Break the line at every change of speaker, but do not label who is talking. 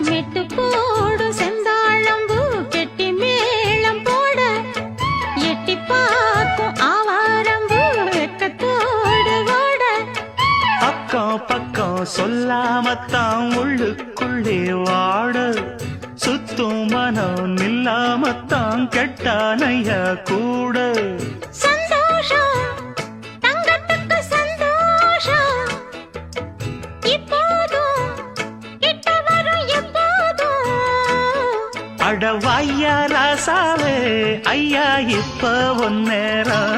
மெட்டு போடும் செந்தாழம்பூ கெட்டி மேளம் போட எட்டி பார்க்கும் ஆவாரம்பூ வெக்கத்தோடு ஓட
அக்கம் பக்கம் சொல்லாமத்தான் உள்ளுக்குள்ளே வாட சுத்தும் மனம் நில்லாமத்தான் கெட்டானையா கூட
சந்தோஷம் தங்கத்துக்கு சந்தோஷம் இப்போதும் கிட்ட வரும் எப்போதும்
அடவாய்யா ராசாவே ஐயா இப்ப ஒன்னேரம்